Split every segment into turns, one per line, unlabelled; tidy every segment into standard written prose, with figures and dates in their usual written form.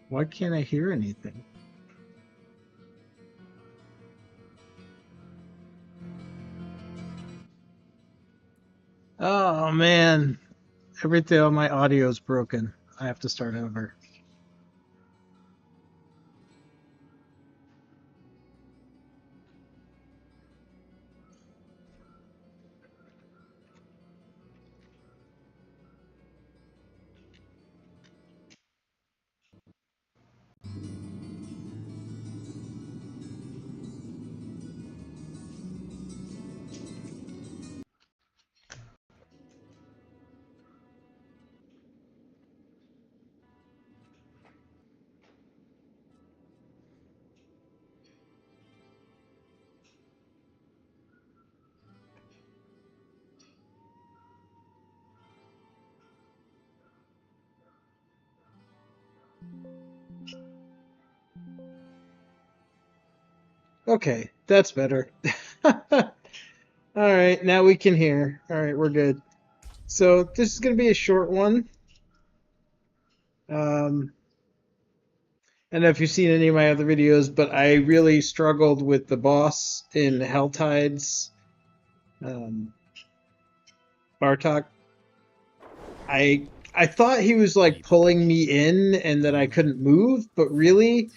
Why can't I hear anything? Oh man, everything on my audio is broken. I have to start over. Okay, that's better. All right, now we can hear. All right, we're good. So this is going to be a short one. I don't know if you've seen any of my other videos, but I really struggled with the boss in Helltide's um, Bartok. I thought he was like pulling me in and that I couldn't move, but really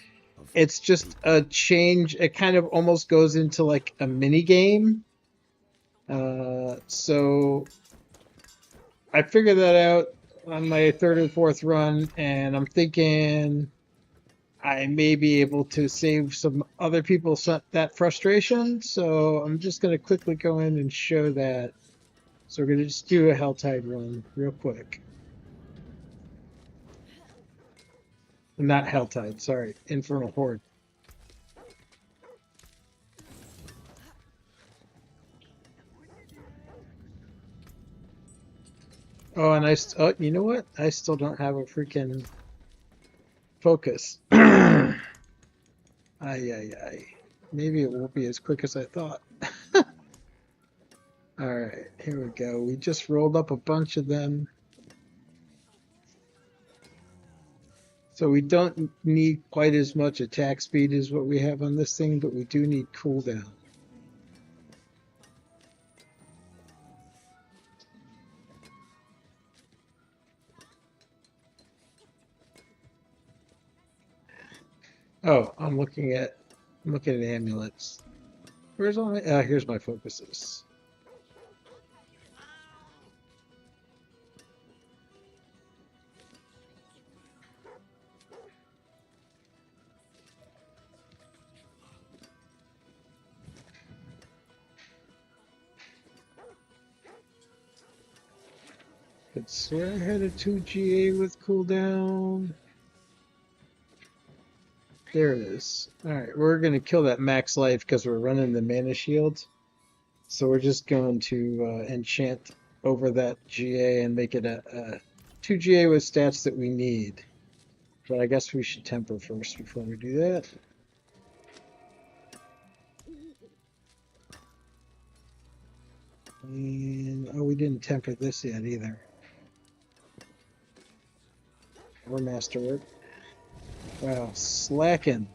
it's just a change. It kind of almost goes into like a mini game. So I figured that out on my third or fourth run, and I'm thinking I may be able to save some other people that frustration. So I'm just going to quickly go in and show that. So we're going to just do a Helltide run real quick. Not Helltide, sorry, Infernal Horde. Oh, and oh, you know what? I still don't have a freaking focus. Ay, ay, ay. Maybe it won't be as quick as I thought. All right, here we go. We just rolled up a bunch of them. So we don't need quite as much attack speed as what we have on this thing, but we do need cooldown. Oh, I'm looking at amulets. Where's all my here's my focuses. Could swear I had a 2 GA with cooldown. There it is. Alright, we're going to kill that max life because we're running the mana shield. So we're just going to enchant over that GA and make it a 2 GA with stats that we need. But I guess we should temper first before we do that. And, oh, we didn't temper this yet either. Or masterwork. Wow, slacking.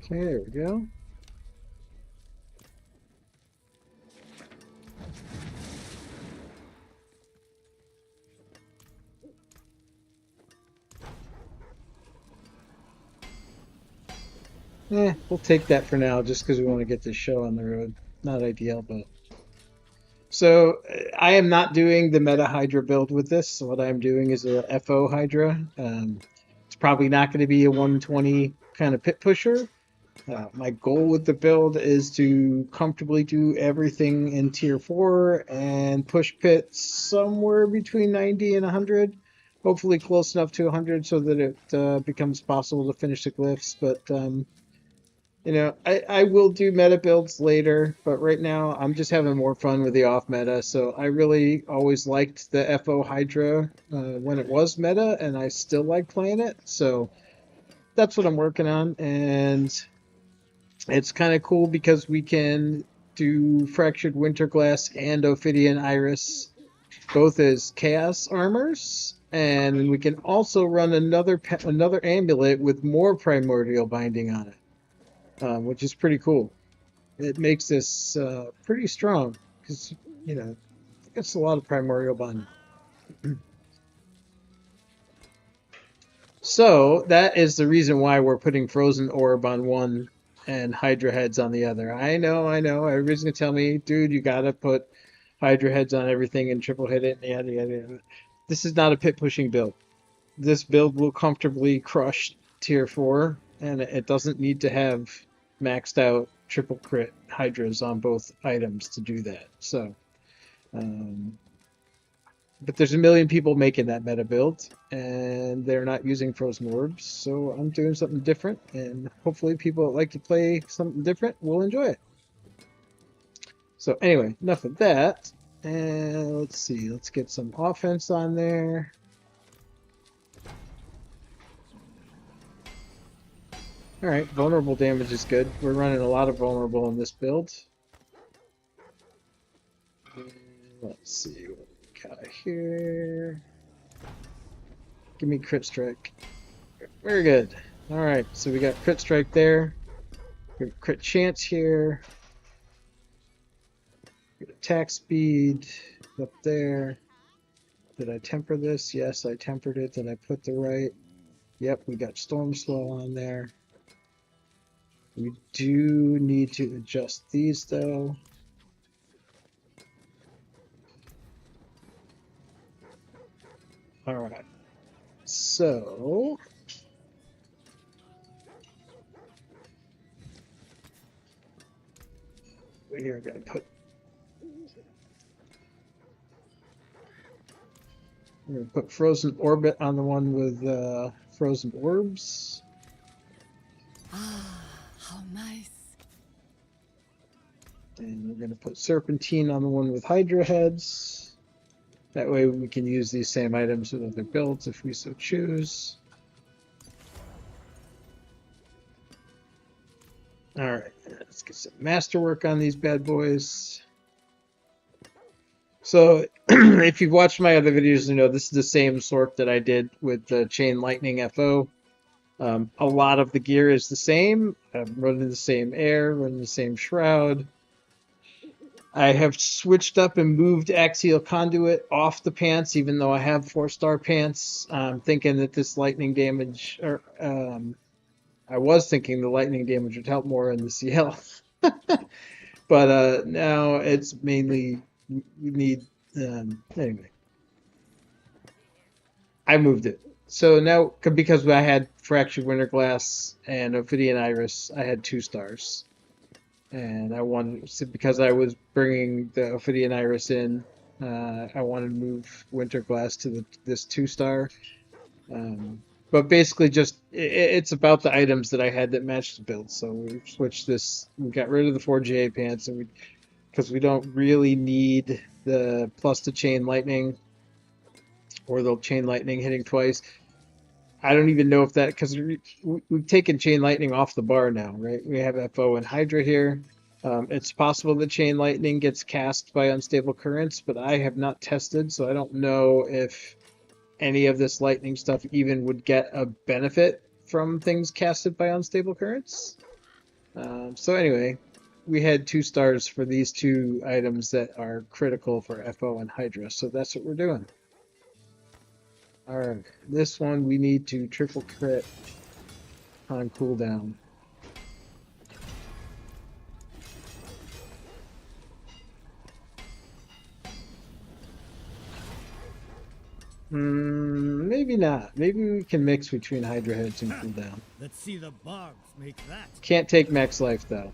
Okay, there we go. We'll take that for now just because we want to get this show on the road. Not ideal, but... So I am not doing the meta Hydra build with this. So what I'm doing is a FO Hydra. It's probably not going to be a 120 kind of pit pusher. My goal with the build is to comfortably do everything in tier 4 and push pit somewhere between 90 and 100. Hopefully close enough to 100 so that it becomes possible to finish the glyphs. But You know, I will do meta builds later, but right now I'm just having more fun with the off meta. So I really always liked the FO Hydra when it was meta, and I still like playing it. So that's what I'm working on, and it's kind of cool because we can do Fractured Winterglass and Ophidian Iris both as Chaos armors, and we can also run another amulet with more Primordial Binding on it, which is pretty cool. It makes this pretty strong because you know it's a lot of Primordial Binding. So that is the reason why we're putting Frozen Orb on one and Hydra Heads on the other. I know, I know. Everybody's gonna tell me, dude, you gotta put Hydra Heads on everything and triple hit it, and yada yada yada. This is not a pit pushing build. This build will comfortably crush tier 4, and it doesn't need to have maxed out triple crit Hydras on both items to do that. So, um, but there's a million people making that meta build, and they're not using Frozen Orbs, so I'm doing something different, and hopefully people that like to play something different will enjoy it. So anyway, enough of that, and let's see, let's get some offense on there. Alright, vulnerable damage is good. We're running a lot of vulnerable in this build. And let's see what we got here. Give me crit strike. Very good. Alright, so we got crit strike there. We have crit chance here. Attack speed up there. Did I temper this? Yes, I tempered it. Did I put the right? Yep, we got Storm Swell on there. We do need to adjust these though. Alright. So we're gonna put Frozen Orbit on the one with Frozen Orbs.
Ah, how nice.
And we're gonna put Serpentine on the one with Hydra Heads. That way we can use these same items with other builds if we so choose. Alright, let's get some masterwork on these bad boys. So, if you've watched my other videos, you know this is the same sort that I did with the Chain Lightning FO. A lot of the gear is the same. I'm running the same air, running the same shroud. I have switched up and moved Axial Conduit off the pants, even though I have 4-star pants. I'm thinking that this lightning damage, or I was thinking the lightning damage would help more in the CL. But now it's mainly we need anyway. I moved it. So now because I had Fractured Winterglass and Ophidian Iris, I had 2 stars. And I wanted because I was bringing the Ophidian Iris in, I wanted to move Winterglass to this 2-star. But basically, just it's about the items that I had that matched the build. So we switched this. We got rid of the 4GA pants, and because we don't really need the plus to Chain Lightning or the Chain Lightning hitting twice. I don't even know if that because we've taken Chain Lightning off the bar now, right? We have FO and Hydra here. It's possible that Chain Lightning gets cast by Unstable Currents, but I have not tested, so I don't know if any of this lightning stuff even would get a benefit from things casted by Unstable Currents. So anyway, we had 2 stars for these 2 items that are critical for FO and Hydra, so that's what we're doing. Alright, this one we need to triple crit on cooldown. Maybe not. Maybe we can mix between Hydra Heads and cooldown.
Let's see the barbs make that.
Can't take max life though.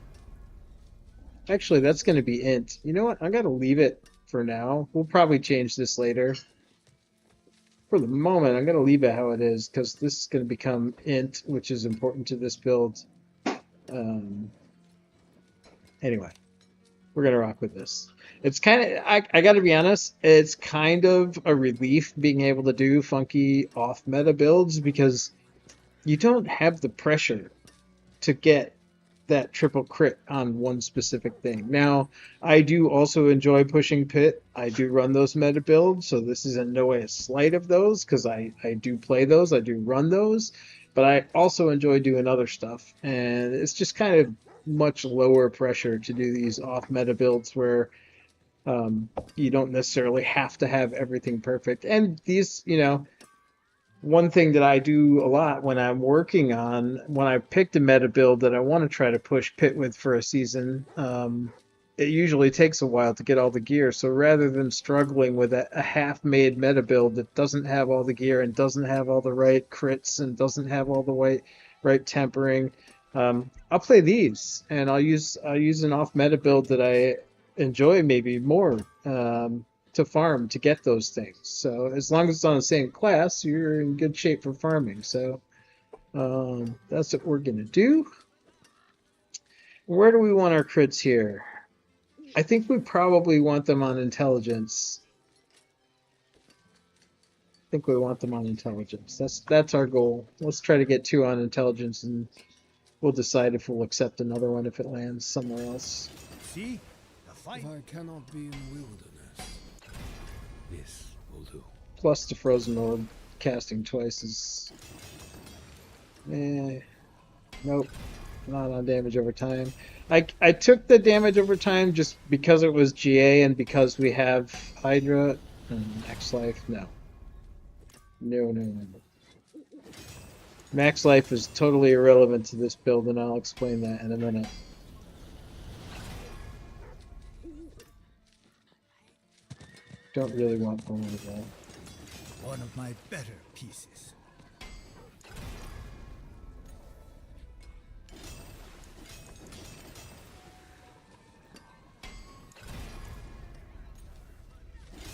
Actually, that's going to be int. You know what? I'm going to leave it for now. We'll probably change this later. For the moment, I'm going to leave it how it is because this is going to become int, which is important to this build. Anyway, we're gonna rock with this. It's kind of, I gotta be honest, it's kind of a relief being able to do funky off meta builds because you don't have the pressure to get that triple crit on one specific thing. Now, I do also enjoy pushing pit. I do run those meta builds, so this is in no way a slight of those because I do play those, I do run those, but I also enjoy doing other stuff. And it's just kind of much lower pressure to do these off meta builds where you don't necessarily have to have everything perfect. And these, one thing that I do a lot when I'm working on, when I picked a meta build that I want to try to push pit with for a season, it usually takes a while to get all the gear. So rather than struggling with a half-made meta build that doesn't have all the gear and doesn't have all the right crits and doesn't have all the right tempering, I'll play these and I'll use an off meta build that I enjoy maybe more. To farm to get those things. So as long as it's on the same class, you're in good shape for farming. So that's what we're gonna do. Where do we want our crits here? I think we probably want them on intelligence. I think we want them on intelligence. That's our goal. Let's try to get 2 on intelligence, and we'll decide if we'll accept another one if it lands somewhere else.
See? The fight.
If I cannot be in the wilderness, this will do.
Plus the frozen orb casting twice is... nope. Not on damage over time. I took the damage over time just because it was GA and because we have Hydra and Max Life. No. No. Max Life is totally irrelevant to this build, and I'll explain that in a minute. Don't really want one of that.
One of my better pieces.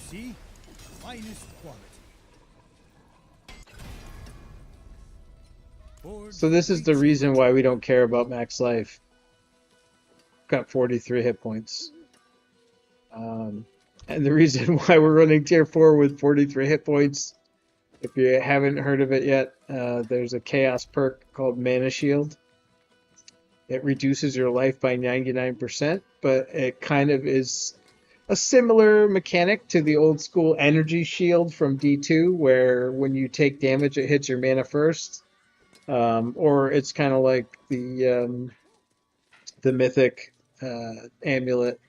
See? Finest quality.
So this is the reason why we don't care about max life. Got 43 hit points. And the reason why we're running tier 4 with 43 hit points, if you haven't heard of it yet, there's a chaos perk called Mana Shield. It reduces your life by 99%, but it kind of is a similar mechanic to the old school energy shield from D2, where when you take damage, it hits your mana first. Or it's kind of like the mythic amulet.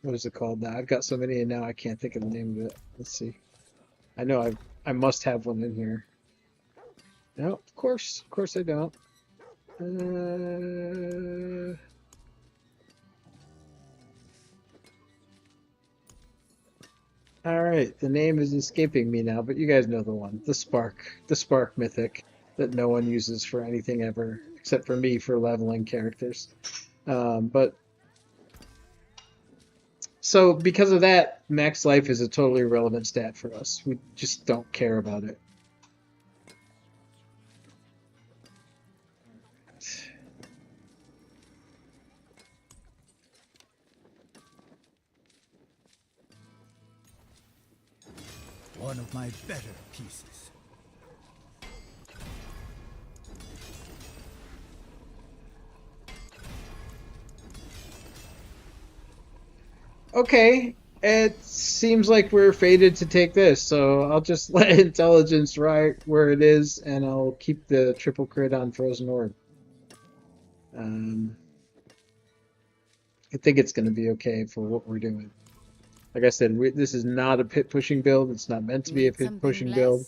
What is it called now? I've got so many, and now I can't think of the name of it. Let's see. I know I must have one in here. No, of course I don't. All right, the name is escaping me now, but you guys know the one. The Spark mythic that no one uses for anything ever, except for me for leveling characters. But so because of that, max life is a totally irrelevant stat for us. We just don't care about it.
One of my better pieces.
Okay, it seems like we're fated to take this, so I'll just let intelligence right where it is, and I'll keep the triple crit on Frozen Orb. I think it's going to be okay for what we're doing. Like I said, this is not a pit pushing build. It's not meant to be a pit pushing build.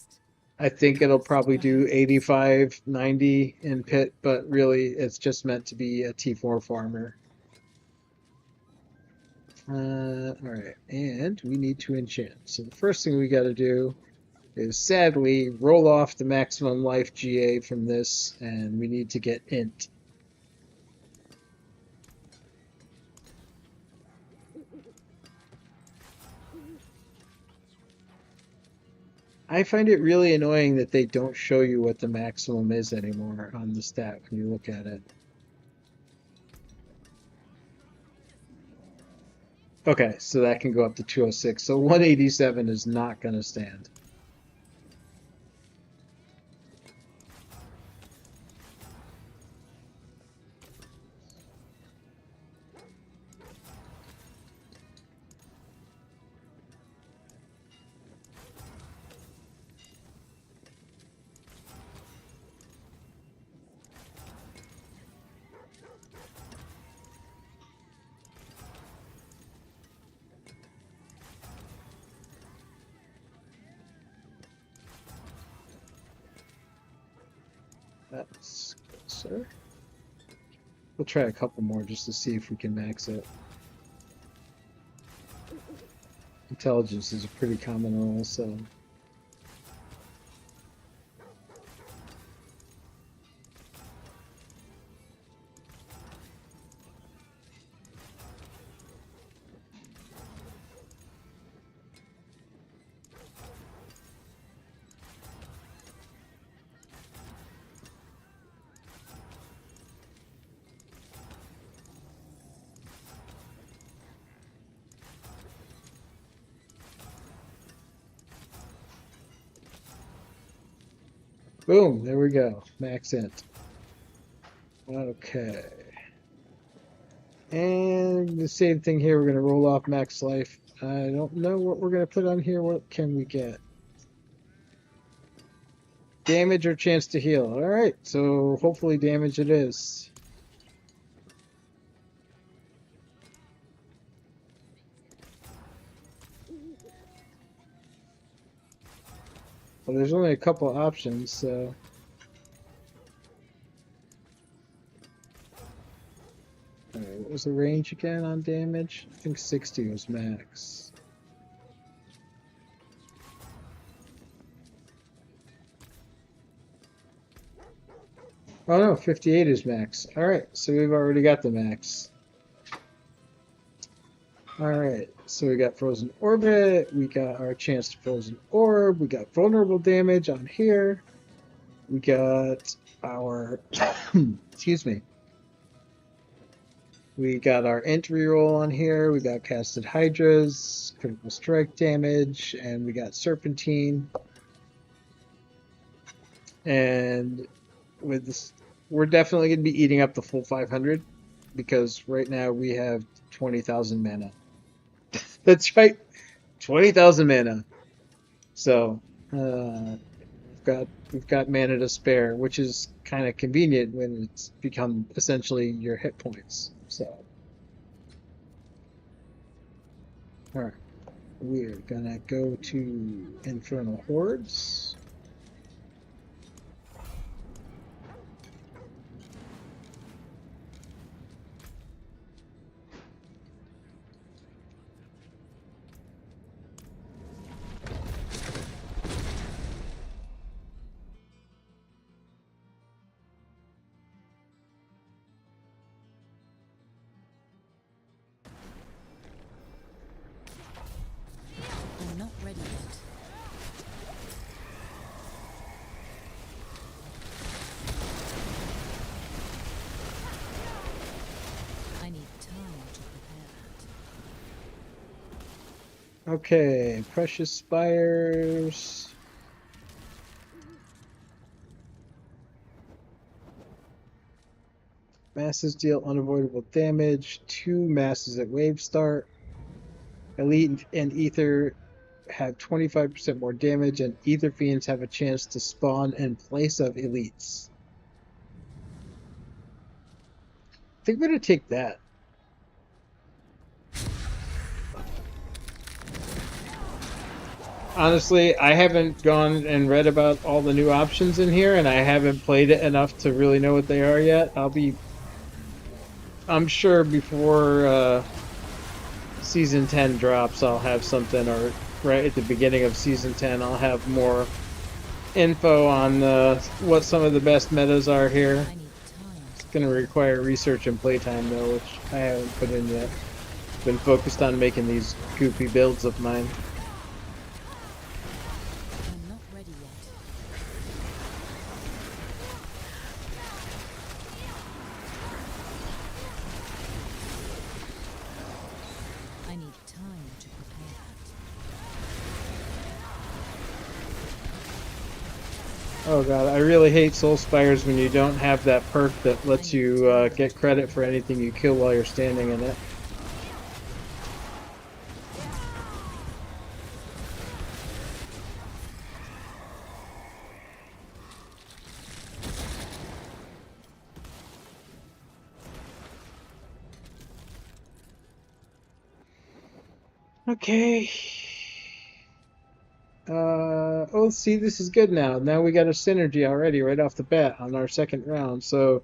I think it'll probably do 85, 90 in pit, but really it's just meant to be a T4 farmer. Alright, and we need to enchant. So the first thing we got to do is sadly roll off the maximum life GA from this, and we need to get int. I find it really annoying that they don't show you what the maximum is anymore on the stat when you look at it. Okay, so that can go up to 206. So 187 is not going to stand. That's closer. We'll try a couple more just to see if we can max it. Intelligence is a pretty common roll, so. Boom, there we go. Max int. Okay. And the same thing here, we're going to roll off max life. I don't know what we're going to put on here. What can we get? Damage or chance to heal. All right, so hopefully damage it is. Well, there's only a couple options, so. All right, what was the range again on damage? I think 60 was max. Oh no, 58 is max. All right, so we've already got the max. All right, so we got Frozen Orbit, we got our chance to Frozen Orb, we got Vulnerable Damage on here, we got our, excuse me, we got our Int reroll on here, we got Casted Hydras, Critical Strike Damage, and we got Serpentine. And with this, we're definitely going to be eating up the full 500 because right now we have 20,000 mana. That's right, 20,000 mana. So we've got mana to spare, which is kind of convenient when it's become essentially your hit points. So, all right, we're gonna go to Infernal Hordes.
I'm not ready yet. I need time to prepare that.
Okay, Precious Spires. Masses deal unavoidable damage. 2 masses at wave start. Elite and Ether have 25% more damage, and Ether Fiends have a chance to spawn in place of Elites. I think we're going to take that. Honestly, I haven't gone and read about all the new options in here, and I haven't played it enough to really know what they are yet. I'm sure before Season 10 drops, I'll have something, or right at the beginning of Season 10, I'll have more info on what some of the best metas are here.
I need time.
It's going to require research and playtime, though, which I haven't put in yet. Been focused on making these goofy builds of mine.
I'm not ready yet. I I need time to prepare.
Oh god, I really hate Soul Spires when you don't have that perk that lets you get credit for anything you kill while you're standing in it. Okay. Oh, see, this is good now. Now we got a synergy already right off the bat on our second round. So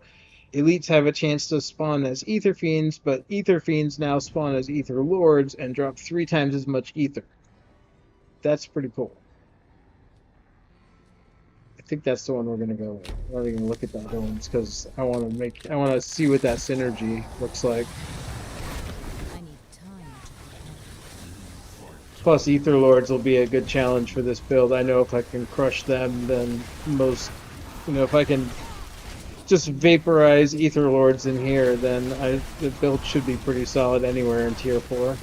elites have a chance to spawn as Ether Fiends, but Ether Fiends now spawn as Ether Lords and drop 3 times as much Ether. That's pretty cool. I think that's the one we're gonna go with. We're not even gonna look at that ones because I want to see what that synergy looks like.
I need time to prepare.
Plus, Ether Lords will be a good challenge for this build. I know if I can crush them, then if I can just vaporize Ether Lords in here, then the build should be pretty solid anywhere in tier 4.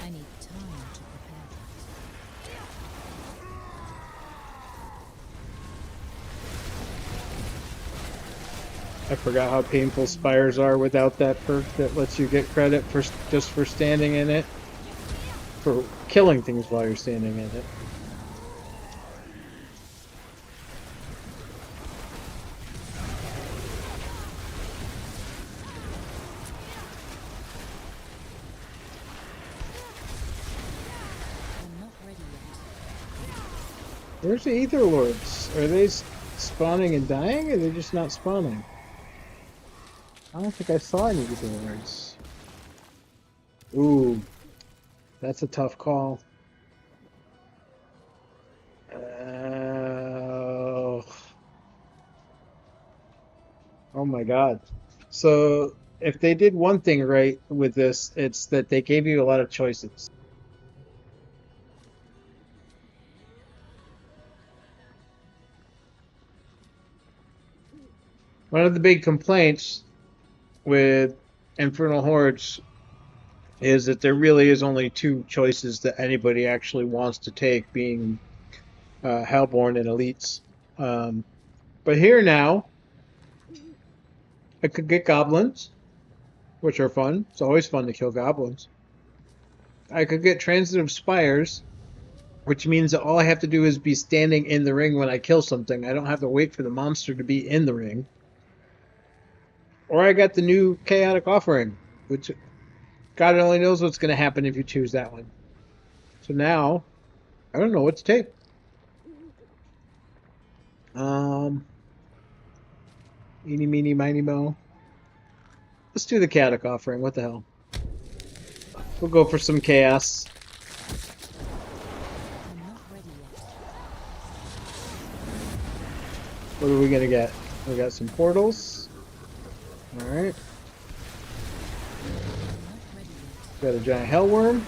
I need time to prepare.
I forgot how painful Spires are without that perk that lets you get credit for just for standing in it. For killing things while you're standing in it.
I'm not ready yet.
Where's the Ether Lords? Are they spawning and dying, or are they just not spawning? I don't think I saw any Ether Lords. Ooh, that's a tough call. Oh my God. So if they did one thing right with this, it's that they gave you a lot of choices. One of the big complaints with Infernal Hordes is that there really is only 2 choices that anybody actually wants to take, being Hellborn and Elites. But here now, I could get Goblins, which are fun. It's always fun to kill Goblins. I could get Transitive Spires, which means that all I have to do is be standing in the ring when I kill something. I don't have to wait for the monster to be in the ring. Or I got the new Chaotic Offering, which God only knows what's going to happen if you choose that one. So now, I don't know what to take. Eeny, meeny, miny, mo. Let's do the Chaotic Offering. What the hell? We'll go for some chaos.
I'm not ready yet.
What are we going to get? We got some portals. Alright.
I'm not ready yet.
Got a giant hellworm.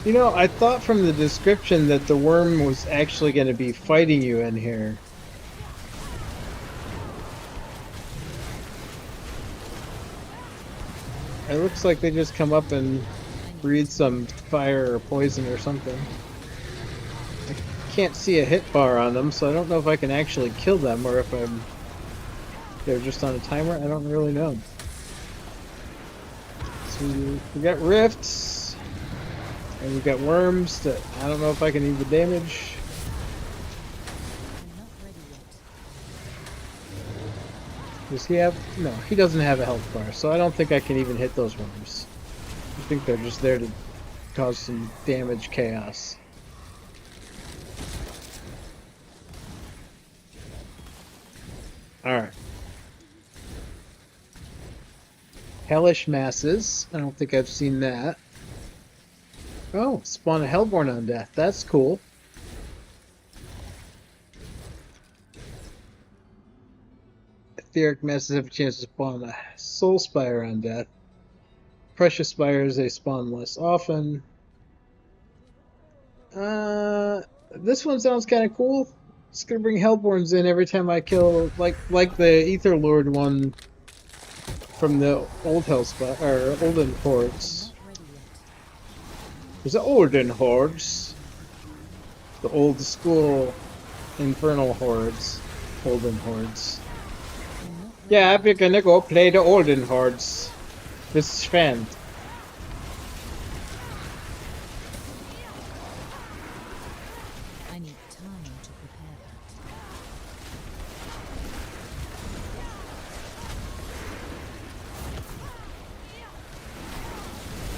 You know, I thought from the description that the worm was actually going to be fighting you in here. It looks like they just come up and breathe some fire or poison or something. I can't see a hit bar on them, so I don't know if I can actually kill them or if they're just on a timer. I don't really know. So we got rifts, and we got worms that I don't know if I can even damage.
I'm not ready yet.
Does he have? No, he doesn't have a health bar, so I don't think I can even hit those worms. I think they're just there to cause some damage chaos. Alright. Hellish Masses. I don't think I've seen that. Oh, spawn a Hellborn on death. That's cool. Etheric Masses have a chance to spawn a Soul Spire on death. Precious Spires, they spawn less often. This one sounds kind of cool. It's gonna bring Hellborns in every time I kill, like the Ether Lord one from the old Hellspot or Olden
I'm
Hordes.
not ready yet.
There's the Olden Hordes, the old school Infernal Hordes, Olden Hordes.
I'm not ready
Yeah,
yet.
we're gonna go play the Olden Hordes this friend.
I need time to prepare that.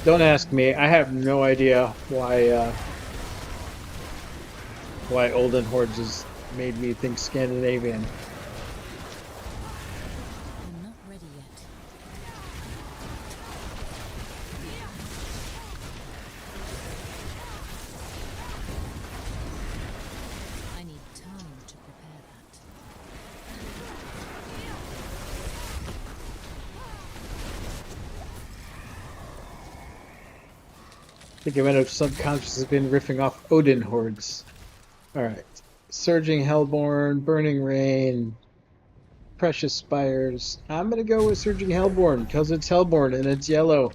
Don't ask me. I have no idea why Olden Hordes has made me think Scandinavian.
I'm not ready yet. I need time to prepare that.
I think I might have subconsciously been riffing off Odin Hordes. Alright. Surging Hellborn, Burning Rain, Precious Spires. I'm gonna go with Surging Hellborn because it's Hellborn and it's yellow.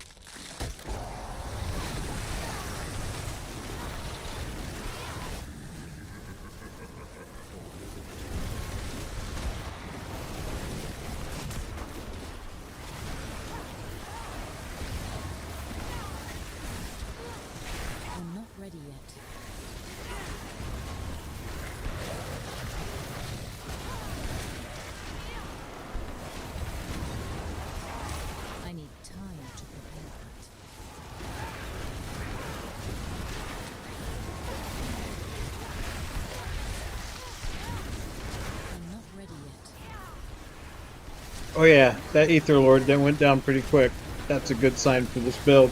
I'm not ready yet. I need time to prepare that. I'm not ready yet.
Oh yeah, that Ether Lord that went down pretty quick. That's a good sign for this build.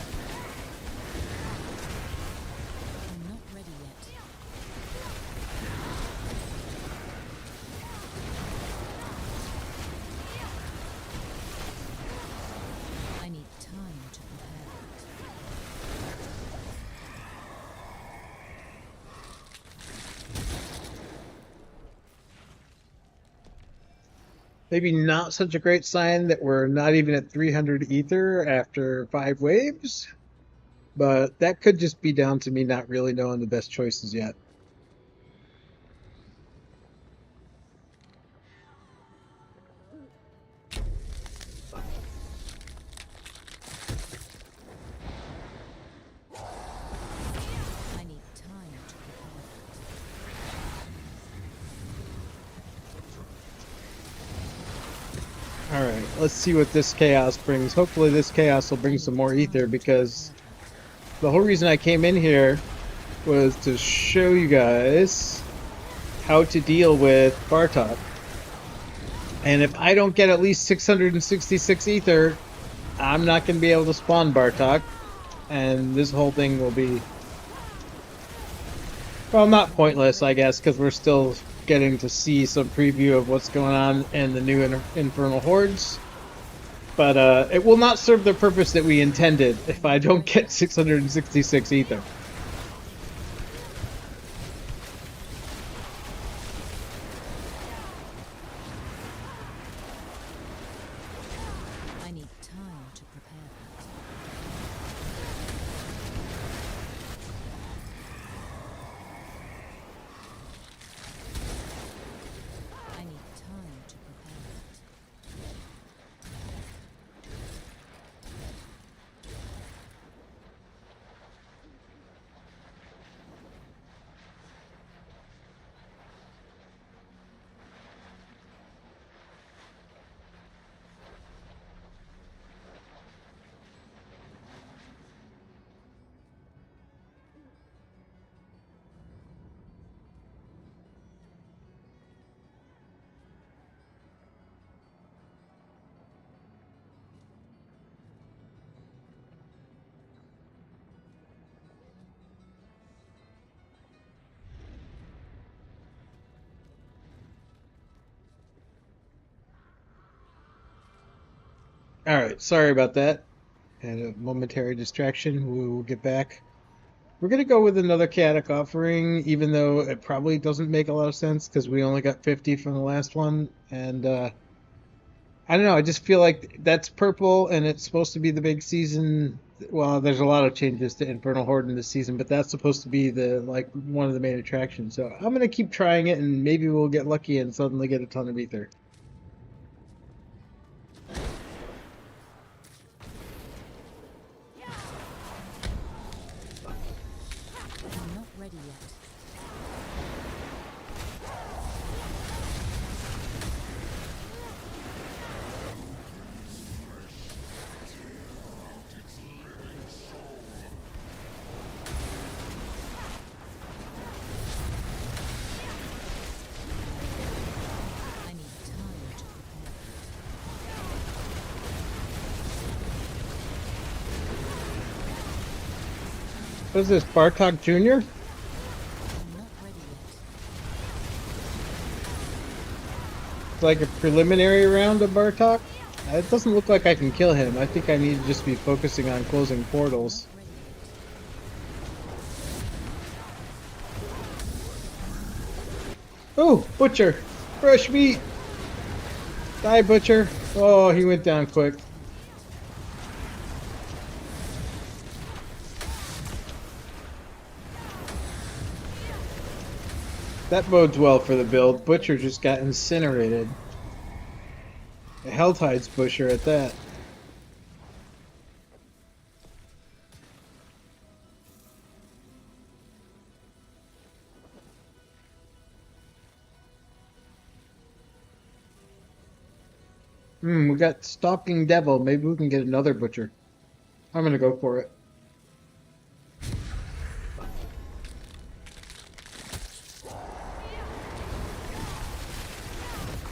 I'm not ready yet. I need time to prepare that.
Maybe not such a great sign that we're not even at 300 Ether after 5 waves, but that could just be down to me not really knowing the best choices yet.
I need time to prepare that.
Alright, let's see what this chaos brings. Hopefully this chaos will bring some more Ether because the whole reason I came in here was to show you guys how to deal with Bartok. And if I don't get at least 666 Ether, I'm not going to be able to spawn Bartok. And this whole thing will be, well, not pointless, I guess, because we're still getting to see some preview of what's going on in the new Infernal Hordes. But it will not serve the purpose that we intended if I don't get 666 Ether.
I need time to prepare that. I need time to prepare that.
Alright, sorry about that. Had a momentary distraction. We will get back. We're gonna go with another chaotic offering, even though it probably doesn't make a lot of sense because we only got 50 from the last one, and I don't know. I just feel like that's purple, and it's supposed to be the big season. Well, there's a lot of changes to Infernal Horde in this season, but that's supposed to be the like one of the main attractions. So I'm gonna keep trying it, and maybe we'll get lucky and suddenly get a ton of ether.
I'm not ready yet. I need time to prepare.
What is this, Bartok Jr.?
I'm not ready yet.
It's like a preliminary round of Bartok? It doesn't look like I can kill him. I think I need to just be focusing on closing
I'm
portals.
not ready yet.
Oh, Butcher! Fresh meat! Die, Butcher! Oh, he went down quick. That bodes well for the build. Butcher just got incinerated. A Helltide's Butcher at that. We got Stalking Devil. Maybe we can get another Butcher. I'm gonna go for it.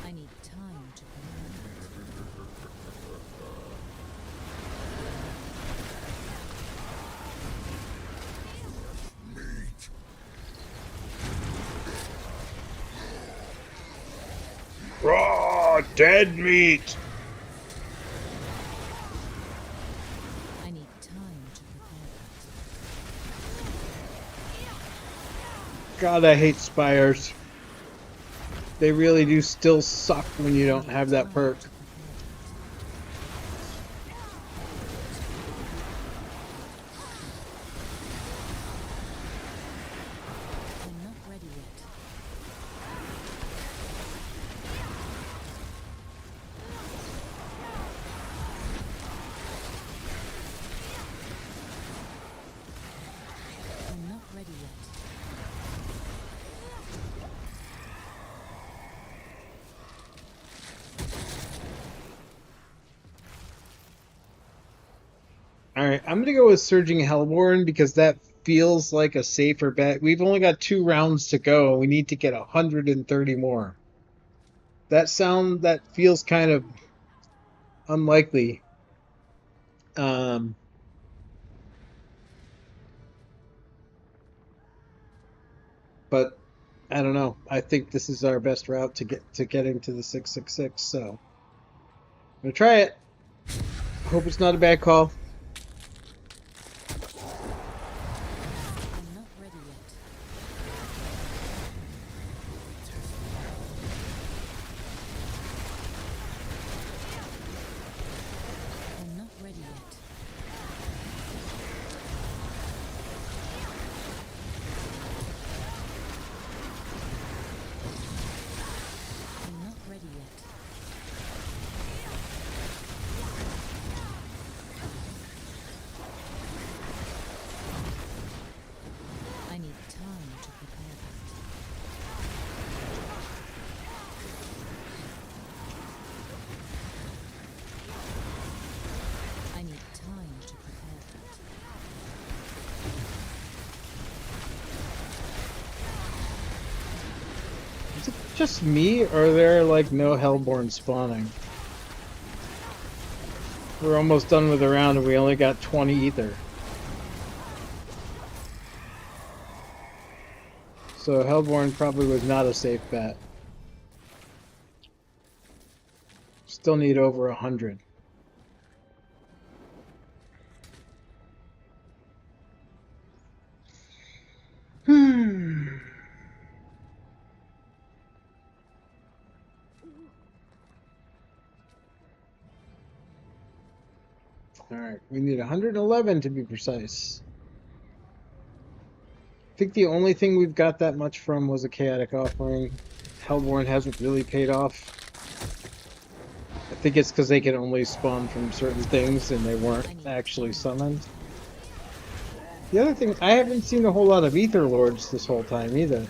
I need time to prepare.
Raw dead meat!
I need time to prepare that.
God, I hate Spires. They really do still suck when you don't have that perk.
To prepare that. I'm not ready yet. I'm not ready yet.
Alright, I'm gonna go with Surging Hellborn because that feels like a safer bet. We've only got 2 rounds to go. We need to get 130 more. That feels kind of unlikely. Um, but I don't know. I think this is our best route to getting to the 666. So I'm gonna try it. Hope it's not a bad call.
I'm not ready yet. I'm not ready yet. I'm not ready yet. I need time to prepare that. I need time to prepare that.
Is it just me, or are there like no Hellborn spawning? We're almost done with the round and we only got 20 ether. So Hellborn probably was not a safe bet. Still need over 100. Alright, we need 111 to be precise. I think the only thing we've got that much from was a chaotic offering. Hellborn hasn't really paid off. I think it's because they can only spawn from certain things and they weren't actually summoned. The other thing, I haven't seen a whole lot of Ether Lords this whole time either.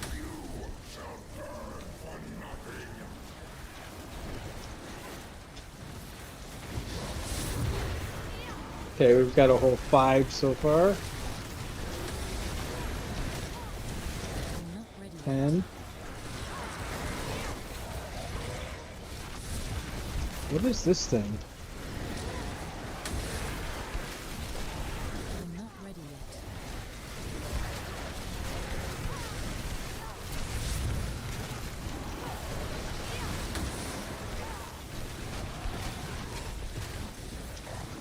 Okay, we've got a whole 5 so far.
I'm not ready.
10. What is this thing?
I'm not ready yet.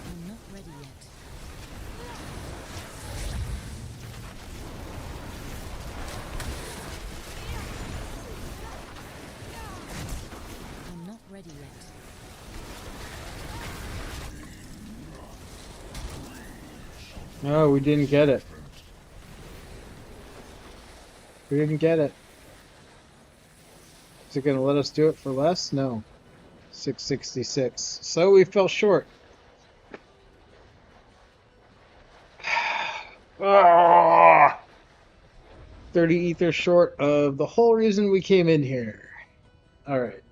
I'm not ready yet. I'm not ready yet.
No, we didn't get it. We didn't get it. Is it going to let us do it for less? No. 666. So we fell short. Ah! 30 ether short of the whole reason we came in here. Alright.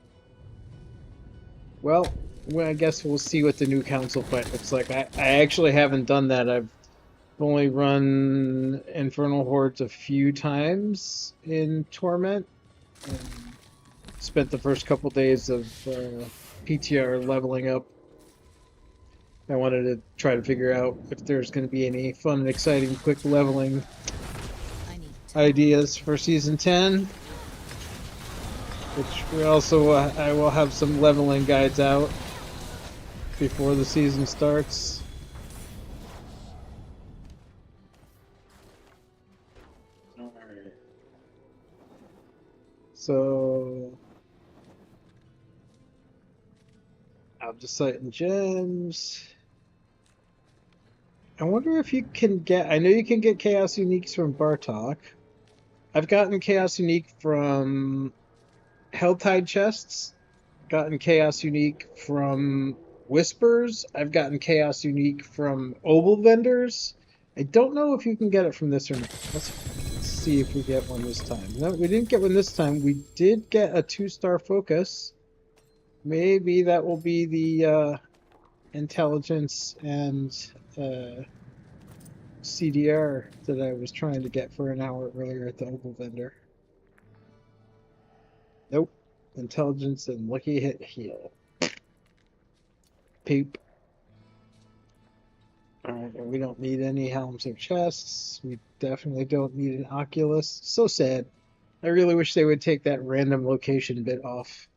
Well, I guess we'll see what the new council fight looks like. I actually haven't done that. I've only run Infernal Hordes a few times in Torment. And spent the first couple days of PTR leveling up. I wanted to try to figure out if there's going to be any fun and exciting quick leveling
I need
ideas for Season 10. Which we also, I will have some leveling guides out before the season starts. Alright. So, Abdicite and Gems. I wonder if you can get, I know you can get Chaos Uniques from Bartok. I've gotten Chaos Unique from Helltide chests, gotten Chaos Unique from Whispers, I've gotten Chaos Unique from Obel vendors. I don't know if you can get it from this or not. Let's see if we get one this time. No, we didn't get one this time. We did get a 2-star focus. Maybe that will be the intelligence and CDR that I was trying to get for an hour earlier at the Obel vendor. Nope. Intelligence and lucky hit heal. Peep. Alright, and we don't need any helms or chests. We definitely don't need an Oculus. So sad. I really wish they would take that random location bit off.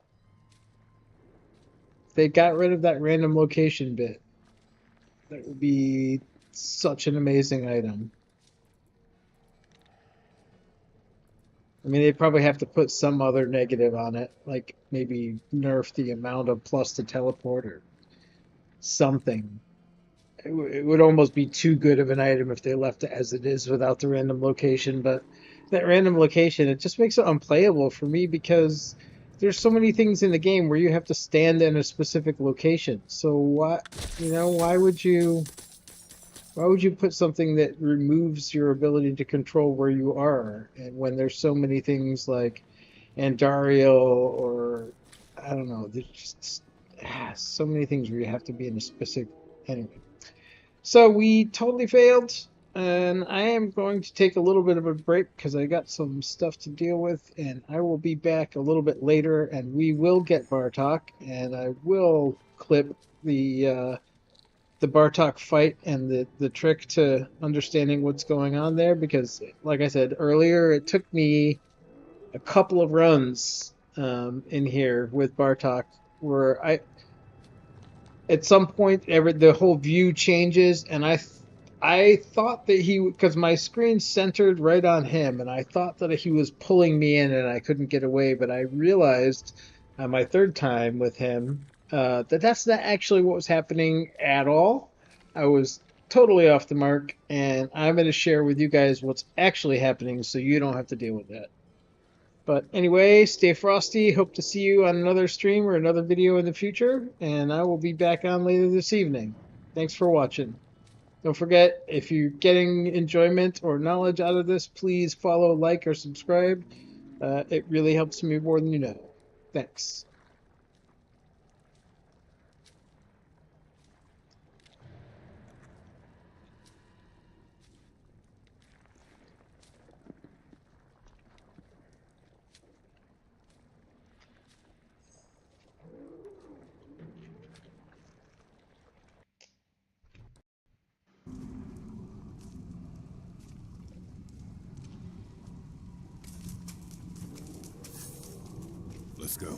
If they got rid of that random location bit, that would be such an amazing item. I mean, they'd probably have to put some other negative on it, like maybe nerf the amount of plus to teleport or something. It would almost be too good of an item if they left it as it is without the random location, but that random location, it just makes it unplayable for me because there's so many things in the game where you have to stand in a specific location. So why would you put something that removes your ability to control where you are? And when there's so many things like Andariel or I don't know, there's just so many things where you have to be in a specific anyway. So we totally failed, and I am going to take a little bit of a break because I got some stuff to deal with, and I will be back a little bit later, and we will get Bartok, and I will clip the Bartok fight and the trick to understanding what's going on there, because like I said earlier, it took me a couple of runs in here with Bartok where at some point the whole view changes, and I thought that because my screen centered right on him, and I thought that he was pulling me in and I couldn't get away, but I realized on my third time with him that that's not actually what was happening at all. I was totally off the mark, and I'm going to share with you guys what's actually happening so you don't have to deal with that. But anyway, stay frosty. Hope to see you on another stream or another video in the future, and I will be back on later this evening. Thanks for watching. Don't forget, if you're getting enjoyment or knowledge out of this, please follow, like, or subscribe. It really helps me more than you know. Thanks.
Let's go.